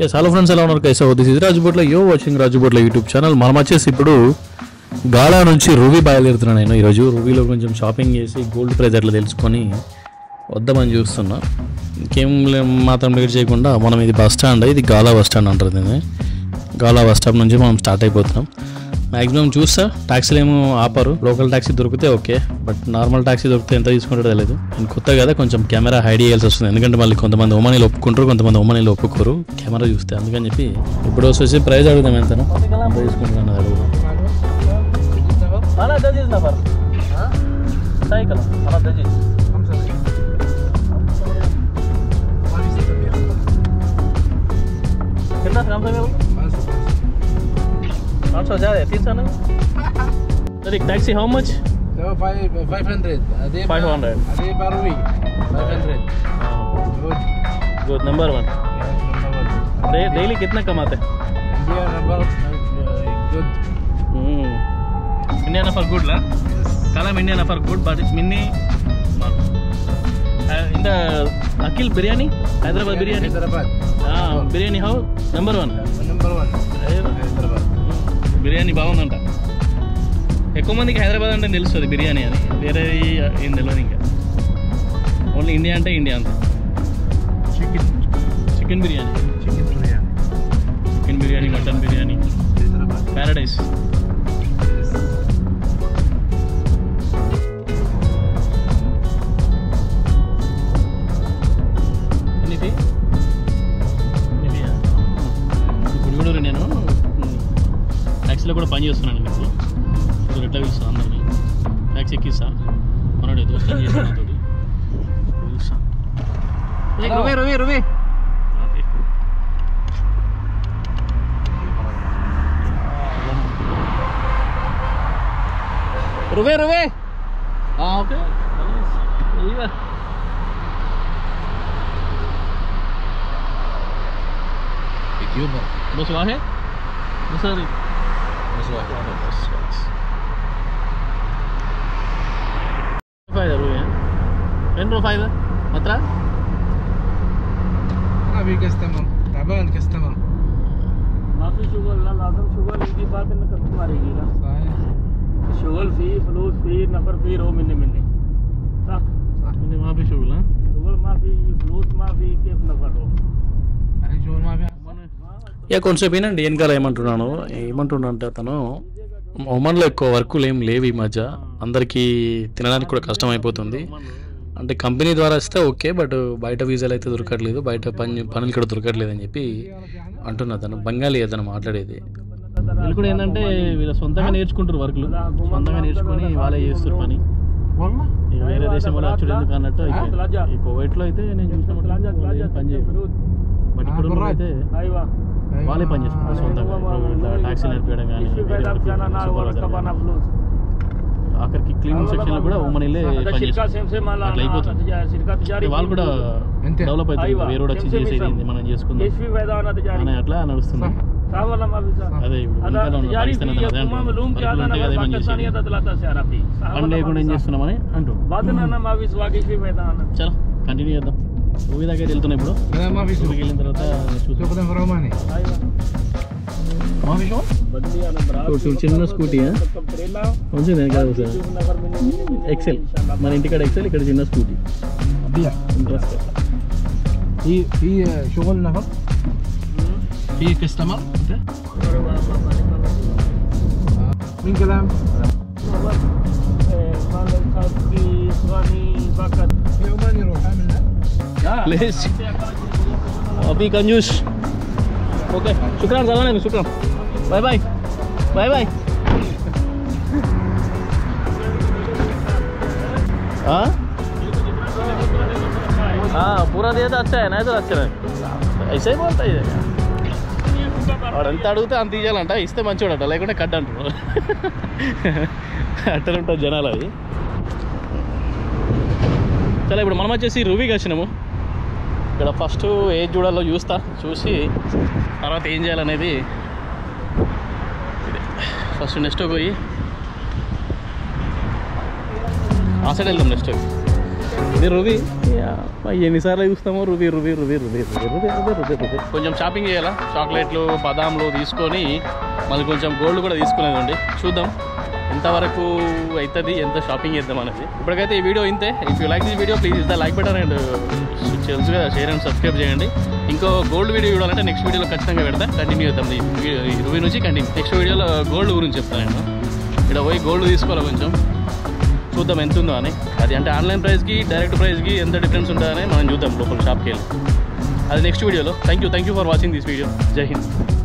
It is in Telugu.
ఎస్ హలో ఫ్రెండ్స్, ఎలా ఉన్నారు? కైసా దిస్ ఇస్ రాజుబోట్ల, యో వాచింగ్ రాజుబోట్ల యూట్యూబ్ ఛానల్. మనం వచ్చేసి ఇప్పుడు గాలా నుంచి రూబీ బయలుదేరుతున్నాను. నేను ఈరోజు రూబీలో కొంచెం షాపింగ్ చేసి గోల్డ్ ప్రైస్ అట్లా తెలుసుకొని వద్దామని చూస్తున్నా. ఇంకేం మాత్రం లేట్ చేయకుండా మనం ఇది బస్ స్టాండ్, ఇది గాలా బస్ స్టాండ్ అంటారు దీన్ని. గాలా బస్ స్టాప్ నుంచి మనం స్టార్ట్ అయిపోతున్నాం. మ్యాక్సిమం చూస్తా ట్యాక్సీలు ఏమో ఆపరు. లోకల్ ట్యాక్సీ దొరికితే ఓకే, బట్ నార్మల్ ట్యాక్సీ దొరికితే ఎంత తీసుకుంటారో తెలియదు. నేను కొత్త కదా, కొంచెం కెమెరా హైడ్ చేయాల్సి వస్తుంది. ఎందుకంటే మళ్ళీ కొంతమంది ఒమానీలు ఒప్పుకుంటారు, కొంతమంది ఒమానీలు ఒప్పుకోరు కెమెరా చూస్తే. అందుకని చెప్పి ఇప్పుడు వచ్చేసి ప్రైస్ అడుగుదాం, ఎంత తీసుకుంటున్నాను అడుగుదాం. Not so ज़्यादा है, 300 नहीं? सर एक taxi how much? 500. 500. Ade Barwi 500. Good number one. Daily कितना कमाते? India number good. India number good lah. Kalam India number good, but it's mini. In the Akil biryani, Hyderabad biryani. Hyderabad. Biryani how? Number one. Number one. Hyderabad. Biryani బాగుందంట. ఎక్కువ మందికి హైదరాబాద్ అంటే తెలుస్తుంది బిర్యానీ అని, వేరే ఏం తెలియదు. ఇంకా ఓన్లీ ఇండియా అంటే ఇండియా అంత. Chicken biryani, mutton biryani, Paradise. ఇప్పుడు కూడా నేను ట్యాక్సీలో కూడా పని చేస్తున్నాను. ఇప్పుడు ఇప్పుడు ఎట్లా పిలుస్తాను అందరినీ, ట్యాక్సీ ఎక్కిస్తా. మనోడే దోస్తాను చేస్తాను తోటి పిలుస్తా. रुवे हाँ ओके बस वहाँ है सर. Enro fayda matra अभी कस्टमर ताबन कस्टमर माफी शुगर ला लादम शुगर की बात न कर मारेगी ना शुगर फी फ्लूस फी नफर फी रो मिन्ने सा ini maaf शुगर ना शुगर माफी फ्लूस माफी के नफर रो अरे जोर माफी ఇక కొంచెం వినండి వెనకాల ఏమంటున్నా అంటే అతను ఒమన్లో ఎక్కువ వర్కులు ఏం లేవు ఈ మధ్య. అందరికీ తినడానికి కూడా కష్టం అయిపోతుంది. అంటే కంపెనీ ద్వారా వస్తే ఓకే, బట్ బయట వీసాలు అయితే దొరకట్లేదు, బయట పనులు కూడా దొరకట్లేదు అని చెప్పి అంటున్నా. అతను బెంగాలీ అతను మాట్లాడేది. వీళ్ళు కూడా ఏంటంటే వీళ్ళు సొంతంగా నేర్చుకుంటారు, వర్కులు సొంతంగా నేర్చుకొని వాళ్ళే చేస్తారు పని. ఇక వేరే దేశం వల్ల వచ్చుడు ఎందుకు అన్నట్టు ఈ కోవిడ్లో అయితే నేను చూసిన పని చేయరు, బట్ ఇప్పుడు అయితే వాళ్ళే పని చేసుకుంటారు సొంతంగా. ఇట్లా ట్యాక్సీ నడిపేయడం కానీ, ఆఖరికి క్లీనింగ్ సెక్షన్లో కూడా ఉమ్మనిలే అట్లా అయిపోతుంది. వాళ్ళు కూడా డెవలప్ అవుతుంది, వేరే వచ్చి చేసేది మనం చేసుకుందాం అని అట్లా నడుస్తుంది. అదే పని లేకుండా ఏం చేస్తున్నామని అంటూ చాలా కంటిన్యూ చేద్దాం. మూవీ దగ్గర వెళ్తున్నాయి. ఇప్పుడు మూవీకి వెళ్ళిన తర్వాత చిన్న స్కూటీ కొంచెం ఎక్సెల్, మన ఇంటికాడ ఎక్సెల్, ఇక్కడ చిన్న స్కూటీ. ఇంట్రెస్ట్ في شغل نفر في كاستمر من كلام في عمان يروح عاملنا ليش अभी कंजूस. ओके शुक्रान सलाम, शुक्रान, बाय बाय बाय बाय. हाँ पूरा दिया तो अच्छा है, नहीं तो अच्छा है. ऐसा ही बोलता है వాడు ఎంత అడిగితే అంత ఇవ్వాలంట, ఇస్తే మంచివాడట, లేకుంటే కట్ అంటారు. అట్లా ఉంటుంది జనాలు. అవి చాలా. ఇప్పుడు మనం వచ్చేసి రూబీకి వచ్చినాము. ఇక్కడ ఫస్ట్ ఏది చూడాలో చూసి తర్వాత ఏం చేయాలనేది. ఫస్ట్ నెక్స్ట్ పోయి ఆ సైడ్ వెళ్దాం. నెక్స్ట్ ఇది రువి ఎన్నిసార్లు చూస్తామో రువి రువి రువి రువి రువి రువి రువి రువి రువి. కొంచెం షాపింగ్ చేయాలా, చాక్లెట్లు బదాంలు తీసుకొని మళ్ళీ కొంచెం గోల్డ్ కూడా తీసుకునేది ఉండి చూద్దాం ఎంతవరకు అవుతుంది, ఎంత షాపింగ్ చేద్దాం అనేది. ఇప్పటికైతే ఈ వీడియో ఇంతే. If you like this video please is the like button and తెలుసుగా షేర్ అండ్ సబ్స్క్రైబ్ చేయండి. ఇంకో గోల్డ్ వీడియో చూడాలంటే నెక్స్ట్ వీడియోలో ఖచ్చితంగా పెడతా. కంటిన్యూ చేద్దాం ఈ రువి నుంచి కంటిన్యూ. నెక్స్ట్ వీడియోలో గోల్డ్ గురించి చెప్తాను నేను. ఇక్కడ పోయి గోల్డ్ తీసుకోవాలి, కొంచెం చూద్దాం ఎంత ఉందో అని. అది అంటే ఆన్లైన్ ప్రైస్కి డైరెక్ట్ ప్రైస్కి ఎంత డిఫరెన్స్ ఉంటుందని మనం చూద్దాం లోపల షాప్కి వెళ్ళి. అది నెక్స్ట్ వీడియోలో. Thank you for watching this video. జై హింద్.